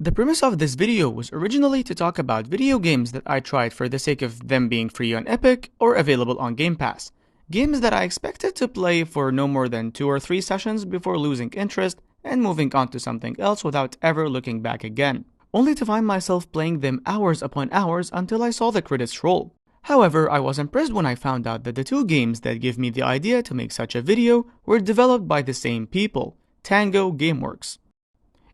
The premise of this video was originally to talk about video games that I tried for the sake of them being free on Epic or available on Game Pass. Games that I expected to play for no more than 2 or 3 sessions before losing interest and moving on to something else without ever looking back again, only to find myself playing them hours upon hours until I saw the credits roll. However, I was impressed when I found out that the 2 games that gave me the idea to make such a video were developed by the same people, Tango Gameworks.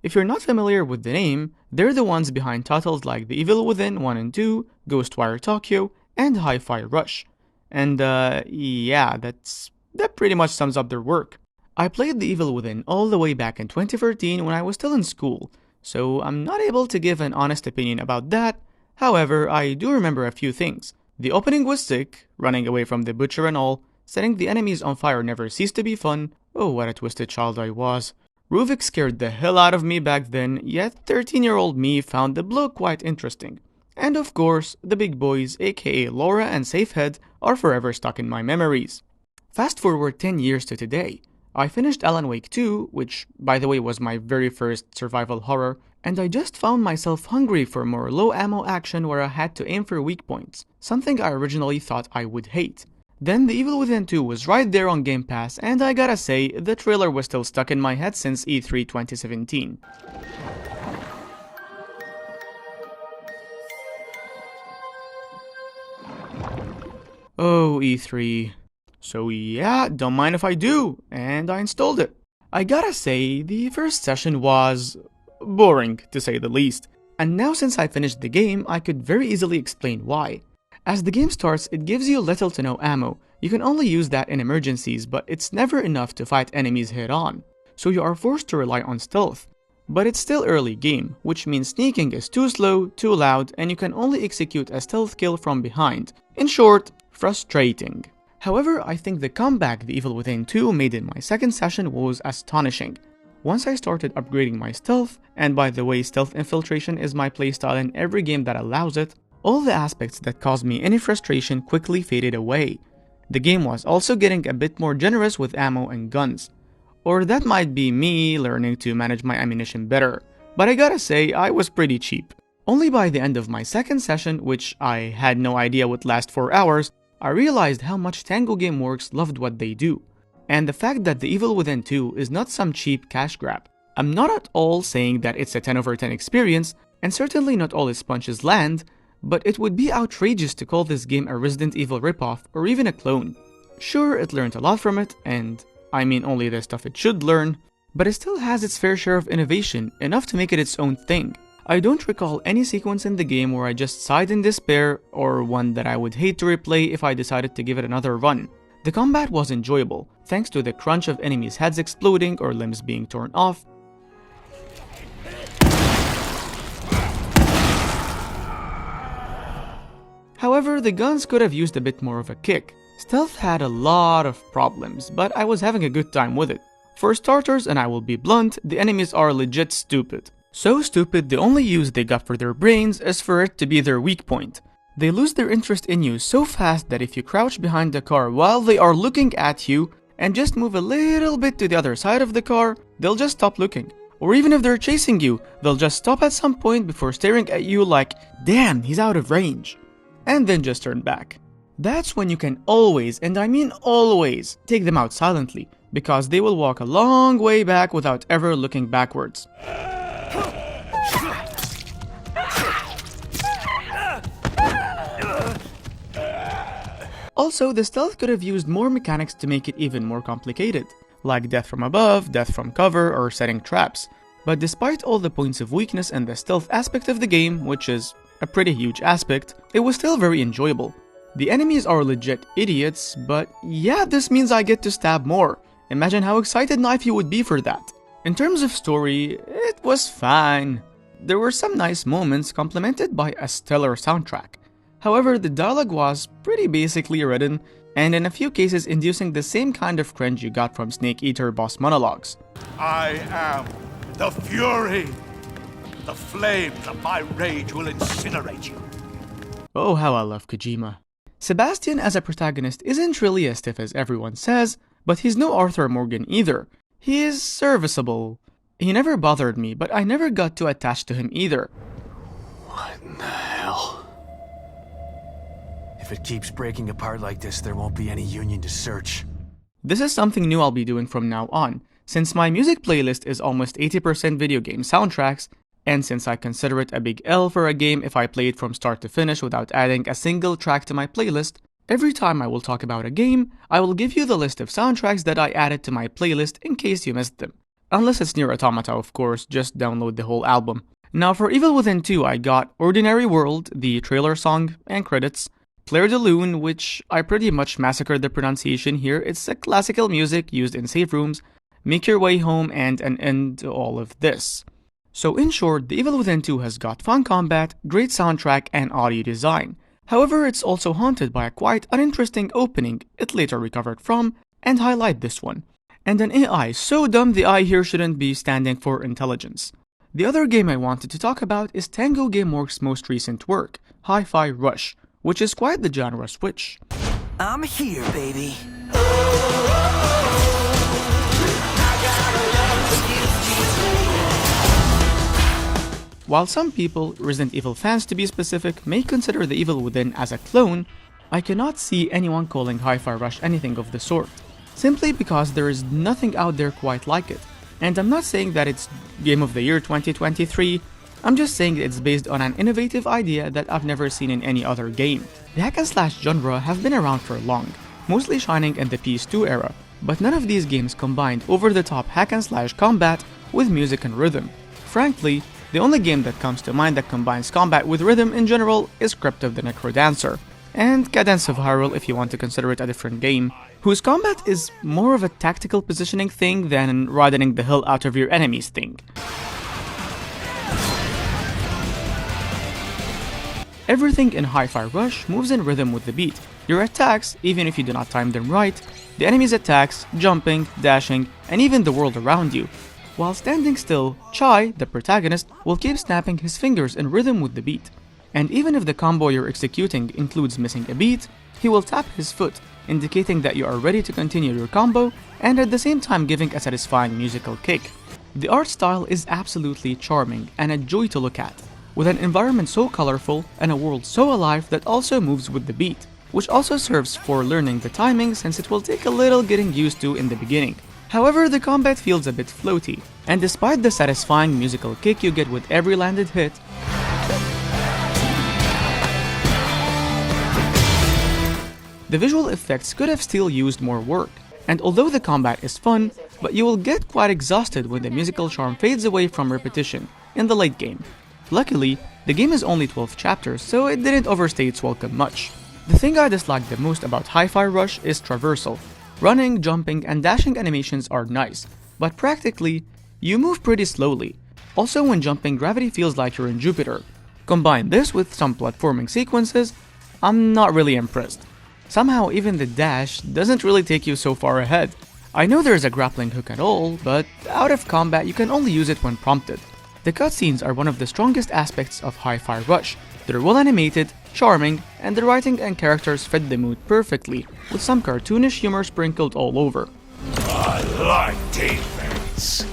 If you're not familiar with the name, they're the ones behind titles like The Evil Within 1 and 2, Ghostwire Tokyo, and Hi-Fi Rush. And yeah, that pretty much sums up their work. I played The Evil Within all the way back in 2013 when I was still in school, so I'm not able to give an honest opinion about that. However, I do remember a few things. The opening was sick, running away from the butcher and all, setting the enemies on fire never ceased to be fun. Oh, what a twisted child I was. Ruvik scared the hell out of me back then, yet 13-year-old me found the blue quite interesting. And of course, the big boys aka Laura and Safehead are forever stuck in my memories. Fast forward 10 years to today. I finished Alan Wake 2, which by the way was my very first survival horror, and I just found myself hungry for more low ammo action where I had to aim for weak points, something I originally thought I would hate. Then The Evil Within 2 was right there on Game Pass, and I gotta say, the trailer was still stuck in my head since E3 2017. Oh, E3. So yeah, don't mind if I do, and I installed it. I gotta say, the first session was boring, to say the least. And now since I finished the game, I could very easily explain why. As the game starts, it gives you little to no ammo. You can only use that in emergencies, but it's never enough to fight enemies head on. So you are forced to rely on stealth. But it's still early game, which means sneaking is too slow, too loud, and you can only execute a stealth kill from behind. In short, frustrating. However, I think the comeback The Evil Within 2 made in my second session was astonishing. Once I started upgrading my stealth, and by the way, stealth infiltration is my playstyle in every game that allows it, all the aspects that caused me any frustration quickly faded away. The game was also getting a bit more generous with ammo and guns. Or that might be me learning to manage my ammunition better, but I gotta say, I was pretty cheap. Only by the end of my second session, which I had no idea would last 4 hours, I realized how much Tango Gameworks loved what they do. And the fact that The Evil Within 2 is not some cheap cash grab. I'm not at all saying that it's a 10 over 10 experience, and certainly not all its punches land, but it would be outrageous to call this game a Resident Evil ripoff or even a clone. Sure, it learned a lot from it, and I mean only the stuff it should learn, but it still has its fair share of innovation, enough to make it its own thing. I don't recall any sequence in the game where I just sighed in despair, or one that I would hate to replay if I decided to give it another run. The combat was enjoyable, thanks to the crunch of enemies' heads exploding or limbs being torn off. However, the guns could have used a bit more of a kick. Stealth had a lot of problems, but I was having a good time with it. For starters, and I will be blunt, the enemies are legit stupid. So stupid the only use they got for their brains is for it to be their weak point. They lose their interest in you so fast that if you crouch behind the car while they are looking at you and just move a little bit to the other side of the car, they'll just stop looking. Or even if they're chasing you, they'll just stop at some point before staring at you like, damn, he's out of range. And then just turn back. That's when you can always, and I mean always, take them out silently, because they will walk a long way back without ever looking backwards. Also, the stealth could have used more mechanics to make it even more complicated, like death from above, death from cover, or setting traps. But despite all the points of weakness in the stealth aspect of the game, which is a pretty huge aspect, it was still very enjoyable. The enemies are legit idiots, but yeah, this means I get to stab more. Imagine how excited Knifey would be for that. In terms of story, it was fine. There were some nice moments complemented by a stellar soundtrack. However, the dialogue was pretty basically written, and in a few cases inducing the same kind of cringe you got from Snake Eater boss monologues. I am the Fury. The flames of my rage will incinerate you. Oh, how I love Kojima. Sebastian as a protagonist isn't really as stiff as everyone says, but he's no Arthur Morgan either. He is serviceable. He never bothered me, but I never got too attached to him either. What in the hell? If it keeps breaking apart like this, there won't be any union to search. This is something new I'll be doing from now on, since my music playlist is almost 80% video game soundtracks, and since I consider it a big L for a game if I play it from start to finish without adding a single track to my playlist, every time I will talk about a game, I will give you the list of soundtracks that I added to my playlist in case you missed them. Unless it's Nier Automata, of course, just download the whole album. Now for Evil Within 2, I got Ordinary World, the trailer song and credits, Clair de Lune, which I pretty much massacred the pronunciation here. It's a classical music used in safe rooms, Make Your Way Home, and an end to all of this. So in short, The Evil Within 2 has got fun combat, great soundtrack, and audio design. However, it's also haunted by a quite uninteresting opening it later recovered from, and highlight this one. And an AI so dumb the I here shouldn't be standing for intelligence. The other game I wanted to talk about is Tango Gameworks' most recent work, Hi-Fi Rush, which is quite the genre switch. I'm here, baby. While some people, Resident Evil fans to be specific, may consider The Evil Within as a clone, I cannot see anyone calling Hi-Fi Rush anything of the sort, simply because there is nothing out there quite like it. And I'm not saying that it's Game of the Year 2023, I'm just saying it's based on an innovative idea that I've never seen in any other game. The hack and slash genre have been around for long, mostly shining in the PS2 era, but none of these games combined over-the-top hack and slash combat with music and rhythm. Frankly, the only game that comes to mind that combines combat with rhythm in general is Crypt of the Necrodancer, and Cadence of Hyrule if you want to consider it a different game, whose combat is more of a tactical positioning thing than riding the hell out of your enemies thing. Everything in Hi-Fi Rush moves in rhythm with the beat. Your attacks, even if you do not time them right, the enemy's attacks, jumping, dashing, and even the world around you. While standing still, Chai, the protagonist, will keep snapping his fingers in rhythm with the beat. And even if the combo you're executing includes missing a beat, he will tap his foot, indicating that you are ready to continue your combo, and at the same time giving a satisfying musical kick. The art style is absolutely charming and a joy to look at, with an environment so colorful and a world so alive that also moves with the beat, which also serves for learning the timing since it will take a little getting used to in the beginning. However, the combat feels a bit floaty, and despite the satisfying musical kick you get with every landed hit, the visual effects could have still used more work. And although the combat is fun, but you will get quite exhausted when the musical charm fades away from repetition in the late game. Luckily, the game is only 12 chapters, so it didn't overstay its welcome much. The thing I dislike the most about Hi-Fi Rush is traversal. Running, jumping, and dashing animations are nice, but practically, you move pretty slowly. Also, when jumping, gravity feels like you're in Jupiter. Combine this with some platforming sequences, I'm not really impressed. Somehow, even the dash doesn't really take you so far ahead. I know there's a grappling hook and all, but out of combat you can only use it when prompted. The cutscenes are one of the strongest aspects of Hi-Fi Rush. They're well animated, charming, and the writing and characters fit the mood perfectly, with some cartoonish humor sprinkled all over. I like defense.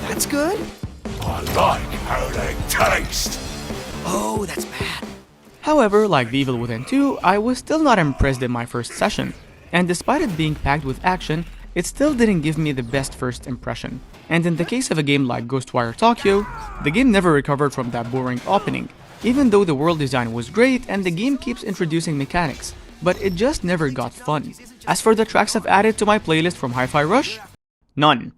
That's good. I like how they taste. Oh, that's bad. However, like The Evil Within 2, I was still not impressed in my first session, and despite it being packed with action, it still didn't give me the best first impression. And in the case of a game like Ghostwire Tokyo, the game never recovered from that boring opening, even though the world design was great and the game keeps introducing mechanics, but it just never got fun. As for the tracks I've added to my playlist from Hi-Fi Rush, none.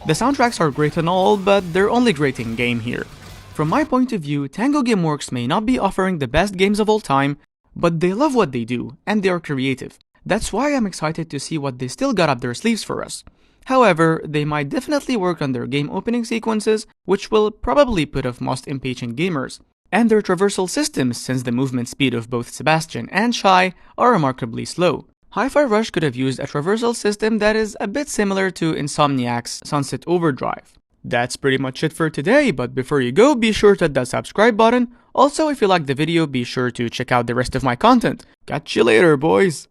The soundtracks are great and all, but they're only great in game here. From my point of view, Tango Gameworks may not be offering the best games of all time, but they love what they do, and they are creative. That's why I'm excited to see what they still got up their sleeves for us. However, they might definitely work on their game opening sequences, which will probably put off most impatient gamers, and their traversal systems since the movement speed of both Sebastian and Shai are remarkably slow. Hi-Fi Rush could have used a traversal system that is a bit similar to Insomniac's Sunset Overdrive. That's pretty much it for today, but before you go, be sure to hit that subscribe button. Also, if you liked the video, be sure to check out the rest of my content. Catch you later, boys!